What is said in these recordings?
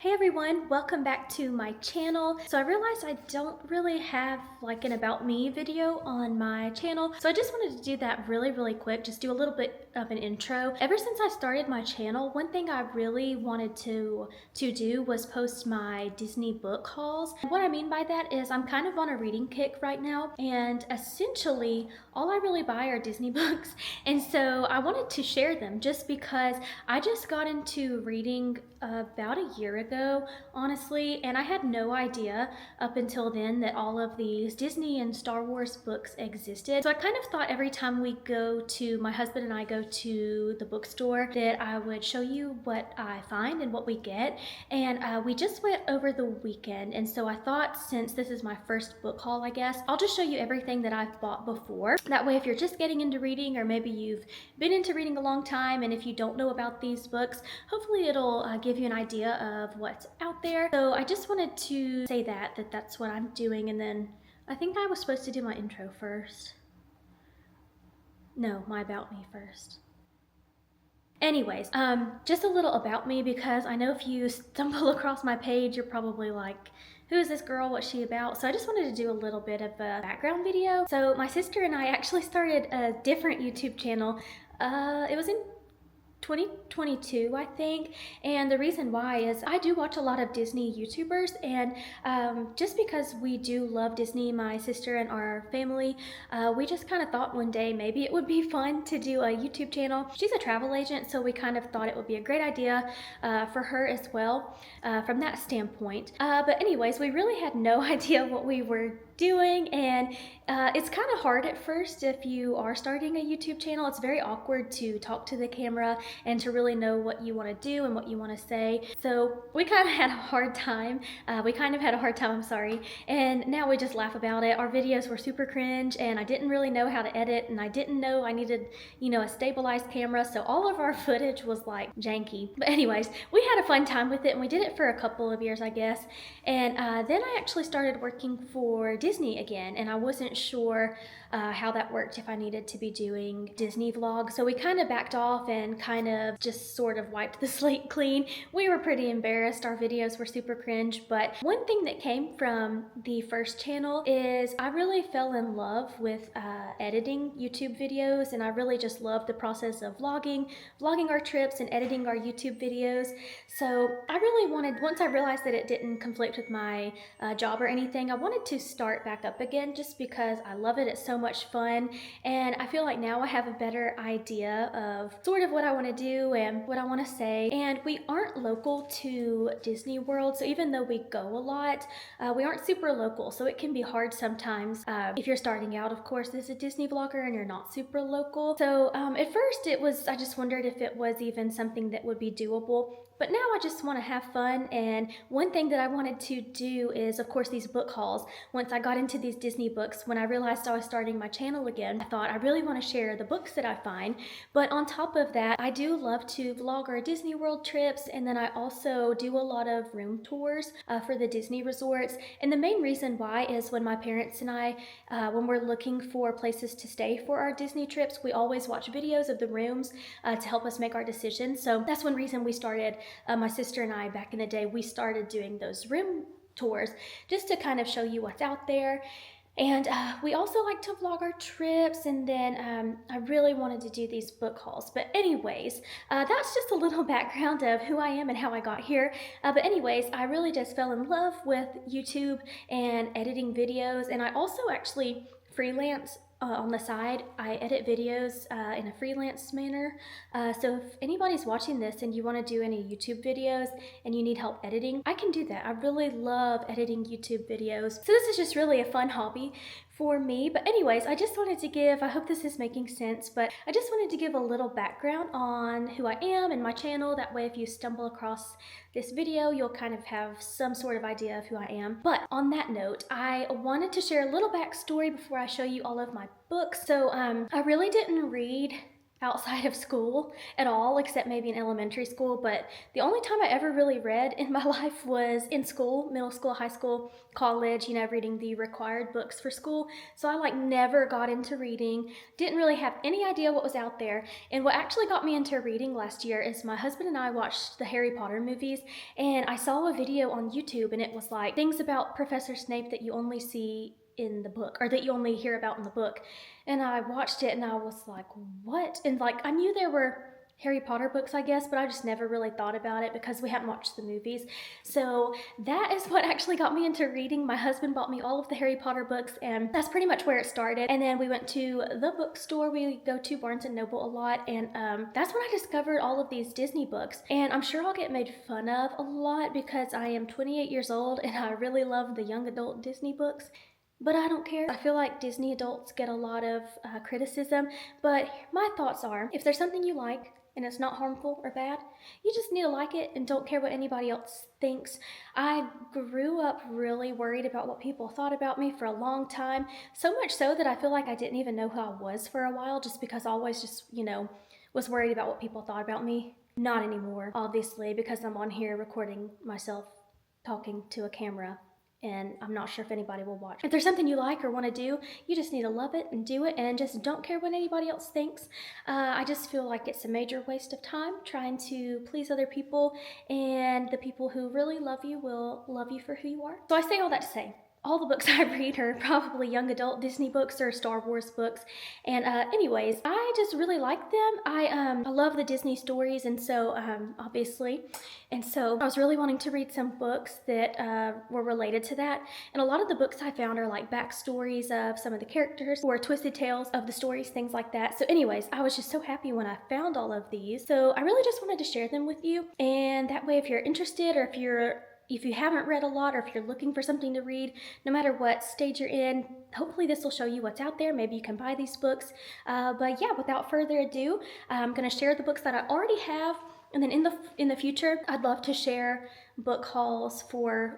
Hey everyone, welcome back to my channel. So I realized I don't really have like an about me video on my channel. So I just wanted to do that really quick, just do a little bit of an intro. Ever since I started my channel, one thing I really wanted to do was post my Disney book hauls. And what I mean by that is I'm kind of on a reading kick right now, and essentially all I really buy are Disney books. And so I wanted to share them just because I just got into reading about a year ago, honestly, and I had no idea up until then that all of these Disney and Star Wars books existed. So I kind of thought every time my husband and I go to the bookstore, that I would show you what I find and what we get. And we just went over the weekend, and so I thought, since this is my first book haul, I guess, I'll just show you everything that I've bought before. That way, if you're just getting into reading, or maybe you've been into reading a long time, and if you don't know about these books, hopefully it'll give you an idea of what's out there. So I just wanted to say that's what I'm doing. And then I think I was supposed to do my intro first. No, my about me first. Anyways, just a little about me, because I know if you stumble across my page, you're probably like, who is this girl? What's she about? So I just wanted to do a little bit of a background video. So my sister and I actually started a different YouTube channel. It was in 2022, I think, and the reason why is I do watch a lot of Disney YouTubers, and just because we do love Disney, my sister and our family, we just kind of thought one day maybe it would be fun to do a YouTube channel. She's a travel agent, so we kind of thought it would be a great idea for her as well, from that standpoint. But anyways, we really had no idea what we were doing, and it's kind of hard at first if you are starting a YouTube channel. It's very awkward to talk to the camera and to really know what you want to do and what you want to say. So we kind of had a hard time. I'm sorry. And now we just laugh about it. Our videos were super cringe, and I didn't really know how to edit, and I didn't know I needed, a stabilized camera. So all of our footage was like janky. But anyways, we had a fun time with it, and we did it for a couple of years, I guess. And then I actually started working for Disney again, and I wasn't sure how that worked, if I needed to be doing Disney vlog. So we kind of backed off and kind of just sort of wiped the slate clean. We were pretty embarrassed. Our videos were super cringe. But one thing that came from the first channel is I really fell in love with editing YouTube videos, and I really just loved the process of vlogging our trips and editing our YouTube videos. So I really wanted, once I realized that it didn't conflict with my job or anything, I wanted to start back up again, just because I love it. It's so much fun, and I feel like now I have a better idea of sort of what I want to do and what I want to say. And we aren't local to Disney World, so even though we go a lot, we aren't super local, so it can be hard sometimes if you're starting out, of course, as a Disney vlogger and you're not super local. So at first I just wondered if it was even something that would be doable. But now I just want to have fun, and one thing that I wanted to do is, of course, these book hauls. Once I got into these Disney books, when I realized I was starting my channel again, I thought I really want to share the books that I find. But on top of that, I do love to vlog our Disney World trips, and then I also do a lot of room tours for the Disney resorts. And the main reason why is when my parents and I, when we're looking for places to stay for our Disney trips, we always watch videos of the rooms to help us make our decisions. So that's one reason we started. My sister and I, back in the day, we started doing those room tours just to kind of show you what's out there. And we also like to vlog our trips, and then I really wanted to do these book hauls. But anyways, that's just a little background of who I am and how I got here. But anyways, I really just fell in love with YouTube and editing videos, and I also actually freelance on the side. I edit videos in a freelance manner. So if anybody's watching this and you want to do any YouTube videos and you need help editing, I can do that. I really love editing YouTube videos. So this is just really a fun hobby for me. But anyways, I just wanted to give, I hope this is making sense, but I just wanted to give a little background on who I am and my channel. That way, if you stumble across this video, you'll kind of have some sort of idea of who I am. But on that note, I wanted to share a little backstory before I show you all of my books. So I really didn't read outside of school at all, except maybe in elementary school. But the only time I ever really read in my life was in school, middle school, high school, college, reading the required books for school. So I like never got into reading, didn't really have any idea what was out there. And what actually got me into reading last year is my husband and I watched the Harry Potter movies, and I saw a video on YouTube, and it was like things about Professor Snape that you only see in the book, or that you only hear about in the book. And I watched it and I was like, what? And like, I knew there were Harry Potter books, I guess, but I just never really thought about it because we hadn't watched the movies. So that is what actually got me into reading. My husband bought me all of the Harry Potter books, and that's pretty much where it started. And then we went to the bookstore. We go to Barnes and Noble a lot, and that's when I discovered all of these Disney books. And I'm sure I'll get made fun of a lot because I am 28 years old and I really love the young adult Disney books. But I don't care. I feel like Disney adults get a lot of criticism, but my thoughts are, if there's something you like and it's not harmful or bad, you just need to like it and don't care what anybody else thinks. I grew up really worried about what people thought about me for a long time, so much so that I feel like I didn't even know who I was for a while, just because I always just, was worried about what people thought about me. Not anymore, obviously, because I'm on here recording myself talking to a camera, and I'm not sure if anybody will watch. If there's something you like or want to do, you just need to love it and do it, and just don't care what anybody else thinks. I just feel like it's a major waste of time trying to please other people, and the people who really love you will love you for who you are. So I say all that to say, all the books I read are probably young adult Disney books or Star Wars books. And anyways, I just really like them. I love the Disney stories, and so obviously. And so I was really wanting to read some books that were related to that. And a lot of the books I found are like backstories of some of the characters or twisted tales of the stories, things like that. So anyways, I was just so happy when I found all of these. So I really just wanted to share them with you. And that way, if you're interested, or if you haven't read a lot, or if you're looking for something to read, no matter what stage you're in, hopefully this will show you what's out there. Maybe you can buy these books. But yeah, without further ado, I'm going to share the books that I already have. And then in the future, I'd love to share book hauls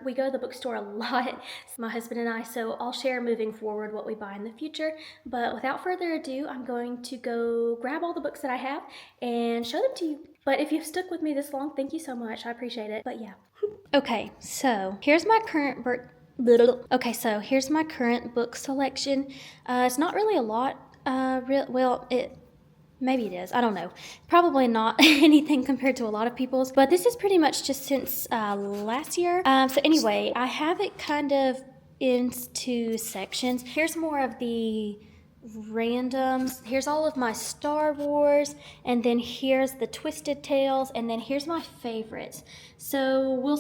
we go to the bookstore a lot, my husband and I, so I'll share moving forward what we buy in the future. But without further ado, I'm going to go grab all the books that I have and show them to you. But if you've stuck with me this long, thank you so much. I appreciate it. But yeah. Okay, so here's my current here's my current book selection. It's not really a lot. Maybe it is. I don't know. Probably not anything compared to a lot of people's. But this is pretty much just since last year. So anyway, I have it kind of into sections. Here's more of the randoms. Here's all of my Star Wars, and then here's the Twisted Tales, and then here's my favorites. So we'll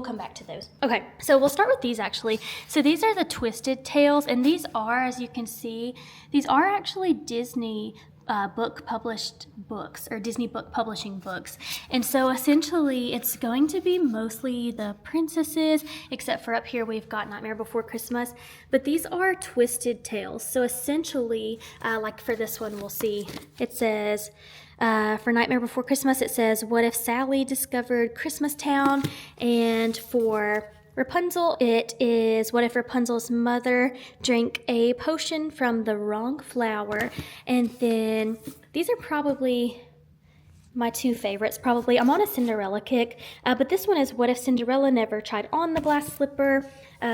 come back to those. Okay, so we'll start with these actually. So these are the Twisted Tales, and these are, as you can see, these are actually Disney book published books, or Disney book publishing books. And so essentially it's going to be mostly the princesses, except for up here we've got Nightmare Before Christmas, but these are Twisted Tales. So essentially, like for this one, we'll see, it says, for Nightmare Before Christmas, it says, what if Sally discovered Christmas Town? And for Rapunzel, it is, what if Rapunzel's mother drank a potion from the wrong flower? And then these are probably my two favorites, probably. I'm on a Cinderella kick, but this one is, what if Cinderella never tried on the glass slipper?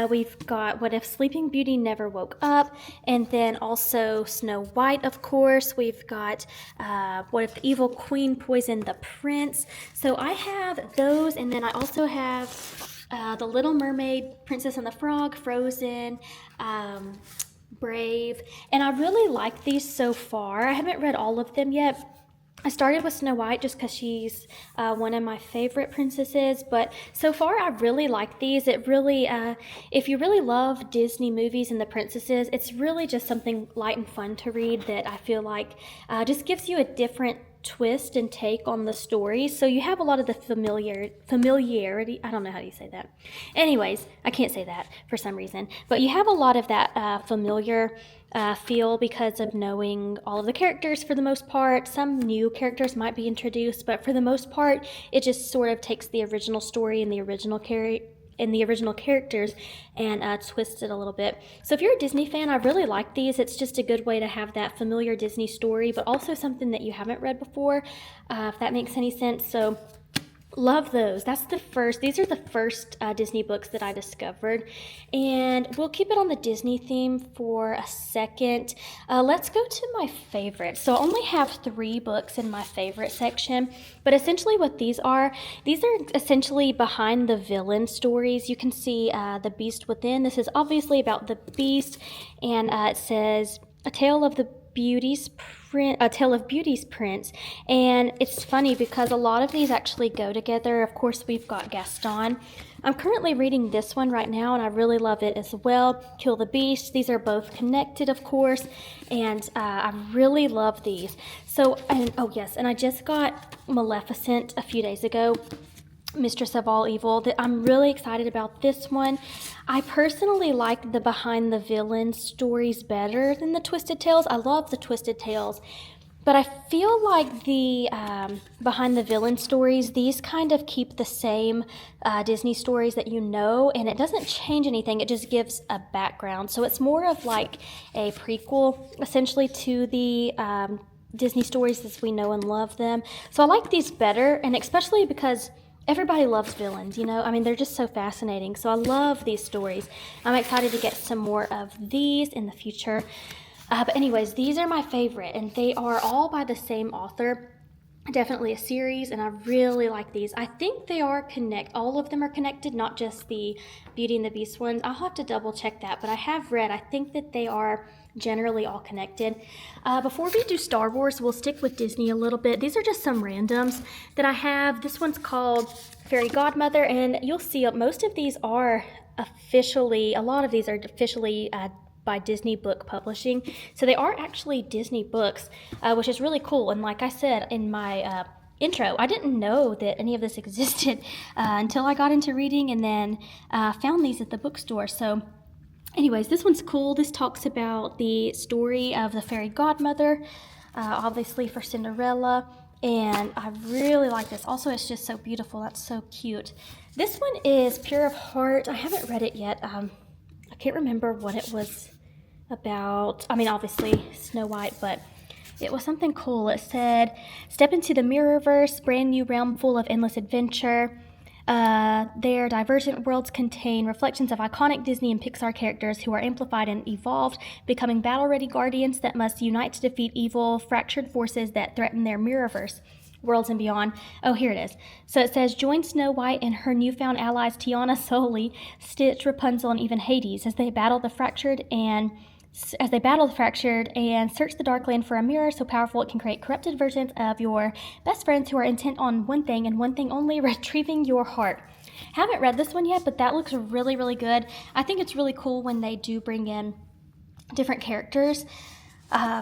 We've got, what if Sleeping Beauty never woke up? And then also Snow White, of course. We've got, what if the evil queen poisoned the prince? So I have those, and then I also have The Little Mermaid, Princess and the Frog, Frozen, Brave, and I really like these so far. I haven't read all of them yet. I started with Snow White just because she's one of my favorite princesses, but so far I really like these. It really, if you really love Disney movies and the princesses, it's really just something light and fun to read that I feel like just gives you a different twist and take on the story. So you have a lot of the familiarity. I don't know how you say that. Anyways, I can't say that for some reason, but you have a lot of that familiar feel because of knowing all of the characters for the most part. Some new characters might be introduced, but for the most part, it just sort of takes the original story and the original in the original characters and twist it a little bit. So if you're a Disney fan, I really like these. It's just a good way to have that familiar Disney story, but also something that you haven't read before, if that makes any sense. So love those. These are the first Disney books that I discovered. And we'll keep it on the Disney theme for a second. Let's go to my favorite. So I only have 3 books in my favorite section, but essentially what these are essentially behind the villain stories. You can see The Beast Within. This is obviously about the Beast, and it says A Tale of Beauty's Prince. And it's funny because a lot of these actually go together. Of course, we've got Gaston. I'm currently reading this one right now, and I really love it as well. Kill the Beast. These are both connected, of course, and I really love these. So, and oh yes, and I just got Maleficent a few days ago, Mistress of All Evil. I'm really excited about this one. I personally like the behind the villain stories better than the Twisted Tales. I love the Twisted Tales, but I feel like the behind the villain stories, these kind of keep the same Disney stories that you know, and it doesn't change anything. It just gives a background. So it's more of like a prequel, essentially, to the Disney stories as we know and love them. So I like these better, and especially because everybody loves villains, you know? I mean, they're just so fascinating. So I love these stories. I'm excited to get some more of these in the future. But anyways, these are my favorite, and they are all by the same author. Definitely a series, and I really like these. I think they are all of them are connected, not just the Beauty and the Beast ones. I'll have to double check that, but I have read, I think that they are generally all connected. Before we do Star Wars, we'll stick with Disney a little bit. These are just some randoms that I have. This one's called Fairy Godmother, and you'll see most of these are officially, a lot of these are officially by Disney Book Publishing. So they are actually Disney books, which is really cool. And like I said in my intro, I didn't know that any of this existed until I got into reading, and then found these at the bookstore. So anyways, this one's cool. This talks about the story of the fairy godmother, obviously for Cinderella, and I really like this. Also, it's just so beautiful. That's so cute. This one is Pure of Heart. I haven't read it yet. I can't remember what it was about. I mean, obviously Snow White, but it was something cool. It said, step into the Mirrorverse, brand new realm full of endless adventure. Their divergent worlds contain reflections of iconic Disney and Pixar characters who are amplified and evolved, becoming battle-ready guardians that must unite to defeat evil, fractured forces that threaten their Mirrorverse worlds and beyond. Oh, here it is. So it says, join Snow White and her newfound allies Tiana, Sully, Stitch, Rapunzel, and even Hades as they battle the fractured and search the dark land for a mirror so powerful it can create corrupted versions of your best friends who are intent on one thing and one thing only, retrieving your heart. Haven't read this one yet, but that looks really, really good. I think it's really cool when they do bring in different characters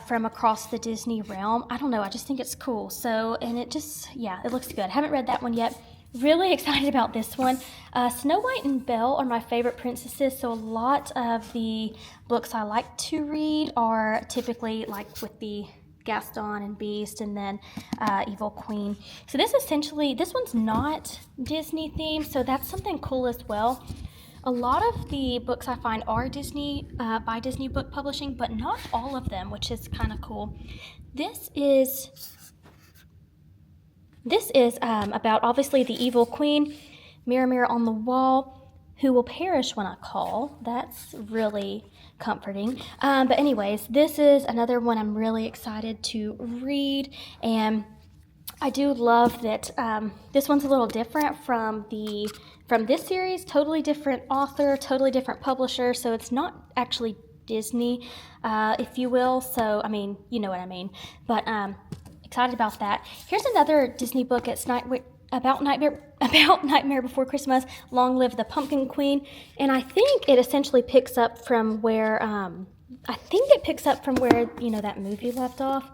from across the Disney realm. I don't know, I just think it's cool. So, and it just, yeah, it looks good. Haven't read that one yet. Really excited about this one. Snow White and Belle are my favorite princesses, so a lot of the books I like to read are typically like with the Gaston and Beast and then Evil Queen. So this one's not Disney themed, so that's something cool as well. A lot of the books I find are Disney, by Disney Book Publishing, but not all of them, which is kind of cool. This is about, obviously, the evil queen, mirror, mirror on the wall, who will perish when I call. That's really comforting. But anyways, this is another one I'm really excited to read, and I do love that this one's a little different from this series. Totally different author, totally different publisher, so it's not actually Disney, if you will. So, I mean, you know what I mean. But excited about that. Here's another Disney book. It's about Nightmare Before Christmas. Long Live the Pumpkin Queen. And I think it essentially picks up from where you know, that movie left off.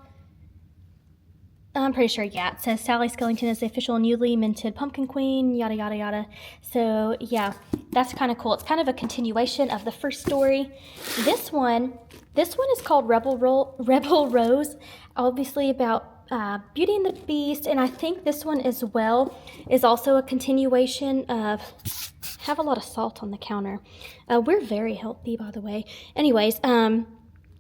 I'm pretty sure, yeah. It says Sally Skellington is the official newly minted Pumpkin Queen, yada, yada, yada. So, yeah, that's kind of cool. It's kind of a continuation of the first story. This one is called Rebel Rose, obviously about Beauty and the Beast, and I think this one as well is also a continuation of have a lot of salt on the counter. We're very healthy, by the way. Anyways,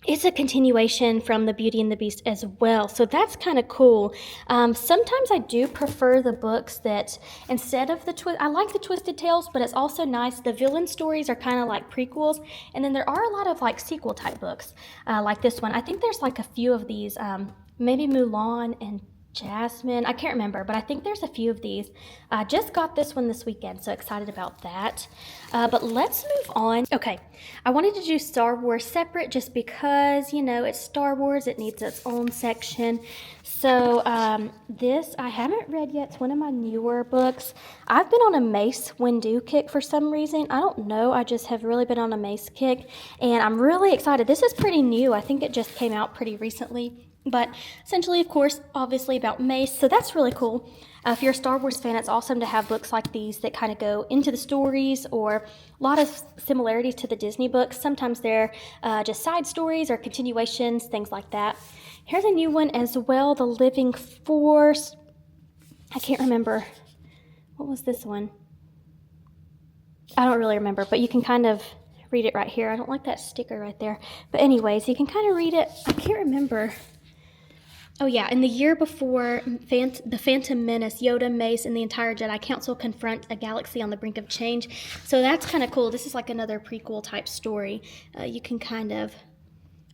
it's a continuation from the Beauty and the Beast as well, so that's kind of cool. Sometimes I do prefer the books that instead of I like the Twisted Tales, but it's also nice. The villain stories are kind of like prequels, and then there are a lot of like sequel type books, like this one. I think there's like a few of these, maybe Mulan and Jasmine. I can't remember, but I think there's a few of these. I just got this one this weekend, so excited about that. But let's move on. Okay, I wanted to do Star Wars separate just because, you know, it's Star Wars. It needs its own section. So this I haven't read yet. It's one of my newer books. I've been on a Mace Windu kick for some reason. I don't know. I just have really been on a Mace kick, and I'm really excited. This is pretty new. I think it just came out pretty recently. But essentially, of course, obviously about Mace, so that's really cool. If you're a Star Wars fan, it's awesome to have books like these that kind of go into the stories, or a lot of similarities to the Disney books. Sometimes they're just side stories or continuations, things like that. Here's a new one as well, The Living Force. I can't remember. What was this one? I don't really remember, but you can kind of read it right here. I don't like that sticker right there. But anyways, you can kind of read it. I can't remember. Oh yeah, in the year before the Phantom Menace, Yoda, Mace, and the entire Jedi Council confront a galaxy on the brink of change. So that's kind of cool. This is like another prequel type story. You can kind of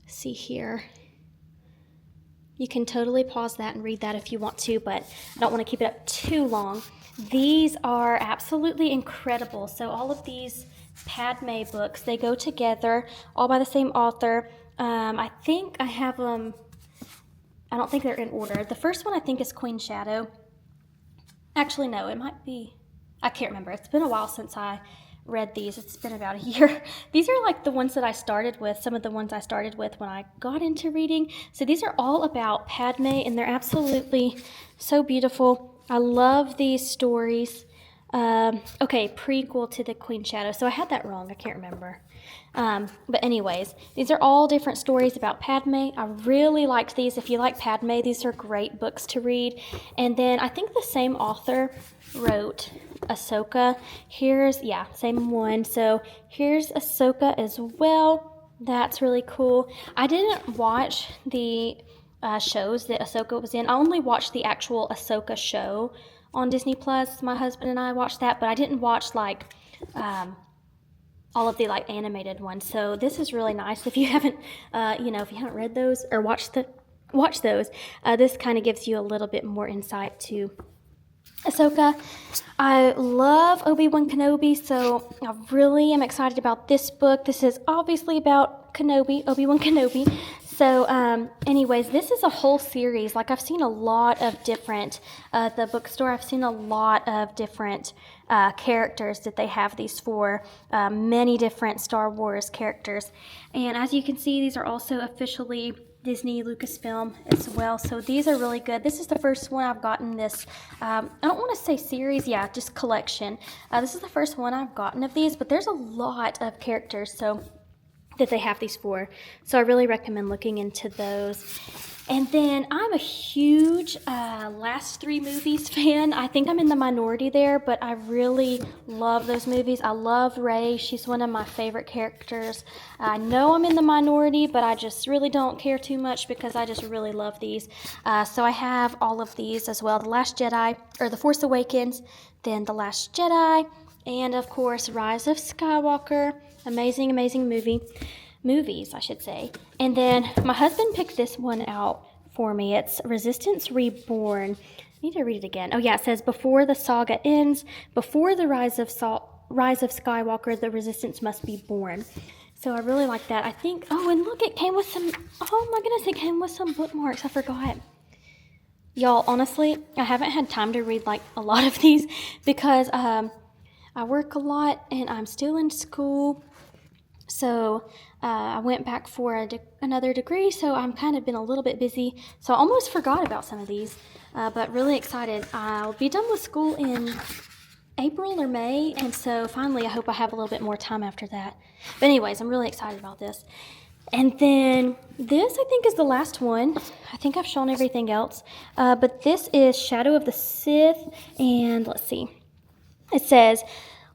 see here. You can totally pause that and read that if you want to, but I don't want to keep it up too long. These are absolutely incredible. So all of these Padme books, they go together, all by the same author. I think I have them... I don't think they're in order. The first one I think is Queen Shadow. Actually, no, it might be. I can't remember. It's been a while since I read these. It's been about a year. These are like the ones that I started with, some of the ones I started with when I got into reading. So these are all about Padme, and they're absolutely so beautiful. I love these stories. Okay, prequel to the Queen Shadow. So I had that wrong. I can't remember. But anyways, these are all different stories about Padme. I really liked these. If you like Padme, these are great books to read. And then I think the same author wrote Ahsoka. Same one. So here's Ahsoka as well. That's really cool. I didn't watch the shows that Ahsoka was in. I only watched the actual Ahsoka show on Disney Plus. My husband and I watched that, but I didn't watch like all of the like animated ones. So this is really nice. If you haven't, if you haven't read those or watch those, this kind of gives you a little bit more insight to Ahsoka. I love Obi-Wan Kenobi, so I really am excited about this book. This is obviously about Obi-Wan Kenobi. So anyways, this is a whole series. Like I've seen a lot of different, the bookstore, I've seen a lot of different characters that they have these for, many different Star Wars characters. And as you can see, these are also officially Disney Lucasfilm as well. So these are really good. This is the first one I've gotten this, I don't want to say series, just collection. This is the first one I've gotten of these, but there's a lot of characters that they have these for. So I really recommend looking into those. And then I'm a huge last three movies fan. I think I'm in the minority there, but I really love those movies. I love Rey. She's one of my favorite characters. I know I'm in the minority, but I just really don't care too much because I just really love these. So I have all of these as well. The Last Jedi, or The Force Awakens, then The Last Jedi, and of course Rise of Skywalker. Amazing, amazing movies, I should say. And then my husband picked this one out for me. It's Resistance Reborn. I need to read it again. Oh yeah, it says, before the saga ends, before the rise of Skywalker, the Resistance must be born. So I really like that. I think, and look, it came with some, oh my goodness, it came with some bookmarks. I forgot. Y'all, honestly, I haven't had time to read like a lot of these because I work a lot and I'm still in school. So I went back for another degree, so I'm kind of been a little bit busy. So I almost forgot about some of these, but really excited. I'll be done with school in April or May, and so finally I hope I have a little bit more time after that. But anyways, I'm really excited about this. And then this, I think, is the last one. I think I've shown everything else. But this is Shadow of the Sith, and let's see. It says,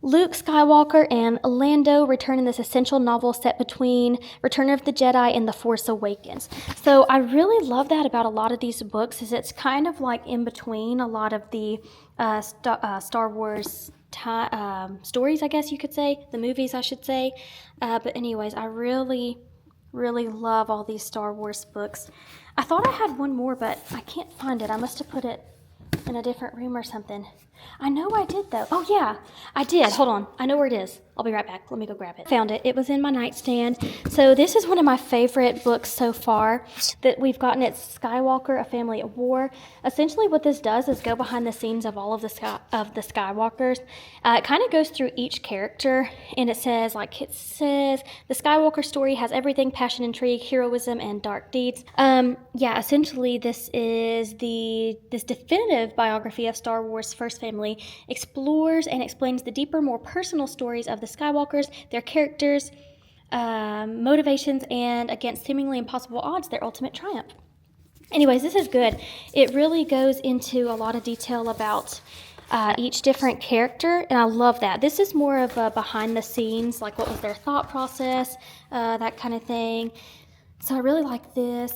Luke Skywalker and Lando return in this essential novel set between Return of the Jedi and The Force Awakens. So I really love that about a lot of these books, is it's kind of like in between a lot of the Star Wars stories, I guess you could say, the movies, I should say. But anyways, I really love all these Star Wars books. I thought I had one more, but I can't find it. I must have put it in a different room or something. I know I did though. Oh yeah, I did. Hold on. I know where it is. I'll be right back. Let me go grab it. Found it. It was in my nightstand. So this is one of my favorite books so far that we've gotten. It's Skywalker, A Family at War. Essentially what this does is go behind the scenes of all of the Skywalkers. It kind of goes through each character, and it says the Skywalker story has everything: passion, intrigue, heroism, and dark deeds. Yeah, essentially this is this definitive biography of Star Wars' first family, explores and explains the deeper, more personal stories of the Skywalkers, their characters, motivations, and against seemingly impossible odds, their ultimate triumph. Anyways, this is good. It really goes into a lot of detail about each different character, and I love that. This is more of a behind the scenes, like what was their thought process, that kind of thing. So I really like this.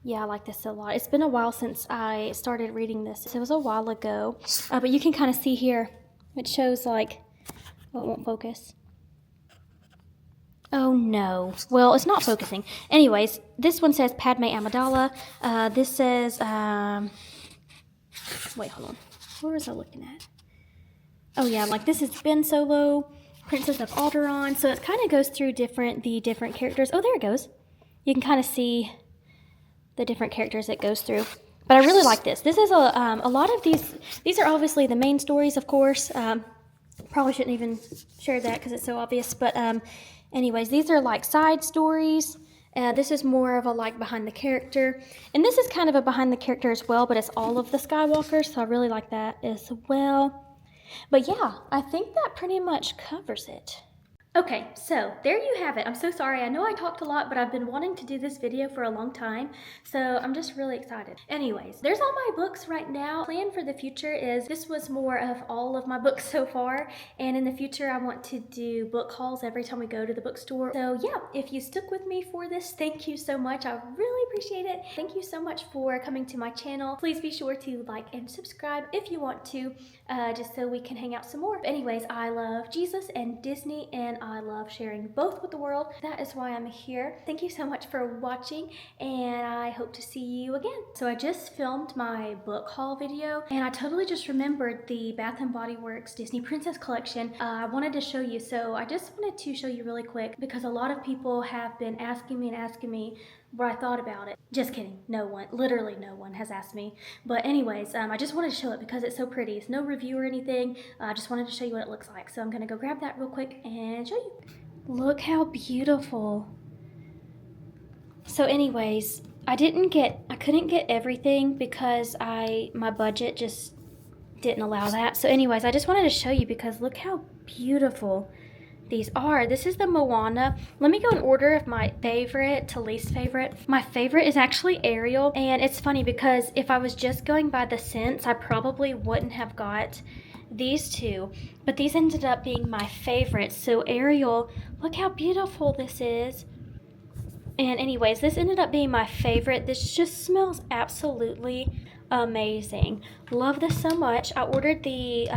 Yeah, I like this a lot. It's been a while since I started reading this. It was a while ago, but you can kind of see here, it shows like, oh, it won't focus. Oh no. Well, it's not focusing. Anyways, this one says Padme Amidala. This says, wait, hold on. Where was I looking at? Oh yeah, like this is Ben Solo, Princess of Alderaan. So it kind of goes through the different characters. Oh, there it goes. You can kind of see the different characters it goes through. But I really like this. This is a lot of these are obviously the main stories, of course. Probably shouldn't even share that because it's so obvious. But anyways, these are like side stories. This is more of a like behind the character. And this is kind of a behind the character as well, but it's all of the Skywalkers, so I really like that as well. But yeah, I think that pretty much covers it. Okay, so there you have it. I'm so sorry. I know I talked a lot, but I've been wanting to do this video for a long time, so I'm just really excited. Anyways, there's all my books right now. Plan for the future is this was more of all of my books so far, and in the future I want to do book hauls every time we go to the bookstore. So yeah, if you stuck with me for this, thank you so much. I really appreciate it. Thank you so much for coming to my channel. Please be sure to like and subscribe if you want to, just so we can hang out some more. But anyways, I love Jesus and Disney, and I love sharing both with the world. That is why I'm here. Thank you so much for watching, and I hope to see you again. So I just filmed my book haul video, and I totally just remembered the Bath & Body Works Disney Princess collection. I wanted to show you, so I just wanted to show you really quick because a lot of people have been asking me what I thought about it. Just kidding, no one, literally no one has asked me. But anyways, I just wanted to show it because it's so pretty. It's no review or anything. I just wanted to show you what it looks like. So I'm gonna go grab that real quick and show you. Look how beautiful. So anyways, I couldn't get everything because my budget just didn't allow that. So anyways, I just wanted to show you because look how beautiful these are. This is the Moana. Let me go in order of my favorite to least favorite. My favorite is actually Ariel, and it's funny because if I was just going by the scents, I probably wouldn't have got these two, but these ended up being my favorites. So Ariel, look how beautiful this is. And anyways, this ended up being my favorite. This just smells absolutely amazing. Love this so much. I ordered the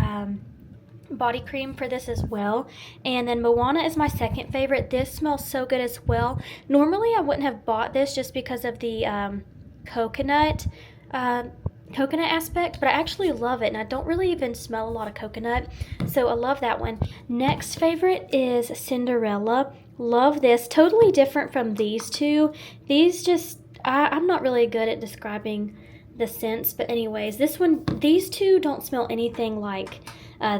body cream for this as well, and then Moana is my second favorite. This smells so good as well. Normally I wouldn't have bought this just because of the coconut aspect, but I actually love it, and I don't really even smell a lot of coconut, so I love that one. Next favorite is Cinderella. Love this. Totally different from these two. These just I'm not really good at describing the scents, but anyways, these two don't smell anything like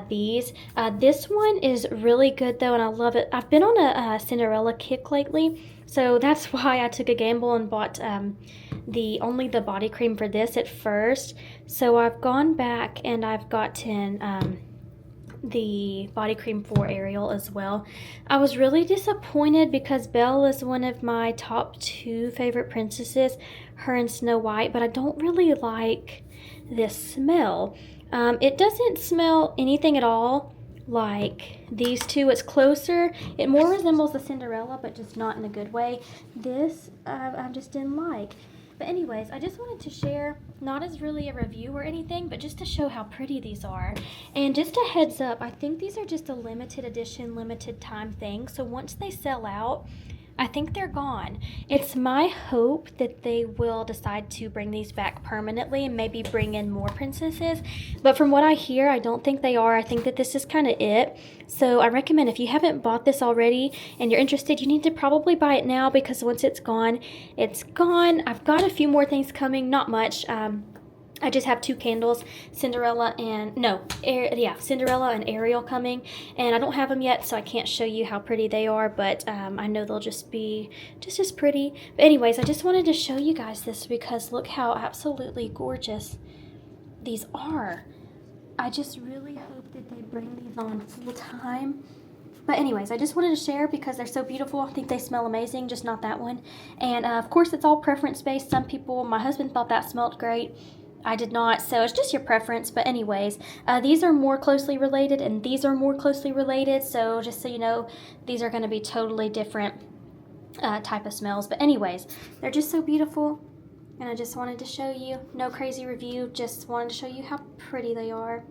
these. This one is really good though, and I love it. I've been on a Cinderella kick lately, so that's why I took a gamble and bought only the body cream for this at first. So I've gone back and I've gotten the body cream for Ariel as well. I was really disappointed because Belle is one of my top 2 favorite princesses, her and Snow White, but I don't really like this smell. It doesn't smell anything at all like these two. It's closer. It more resembles the Cinderella, but just not in a good way. This I just didn't like. But anyways, I just wanted to share, not as really a review or anything, but just to show how pretty these are. And just a heads up, I think these are just a limited edition, limited time thing. So once they sell out, I think they're gone. It's my hope that they will decide to bring these back permanently and maybe bring in more princesses. But from what I hear, I don't think they are. I think that this is kind of it. So I recommend, if you haven't bought this already and you're interested, you need to probably buy it now, because once it's gone, it's gone. I've got a few more things coming, not much. I just have 2 candles, Cinderella and Ariel coming, and I don't have them yet, so I can't show you how pretty they are, but I know they'll just be just as pretty. But anyways, I just wanted to show you guys this because look how absolutely gorgeous these are. I just really hope that they bring these on full time. But anyways, I just wanted to share because they're so beautiful. I think they smell amazing, just not that one. And of course, it's all preference based. Some people, my husband thought that smelled great. I did not, so it's just your preference. But anyways, these are more closely related and these are more closely related, so just so you know, these are going to be totally different type of smells. But anyways, they're just so beautiful, and I just wanted to show you. No crazy review, just wanted to show you how pretty they are.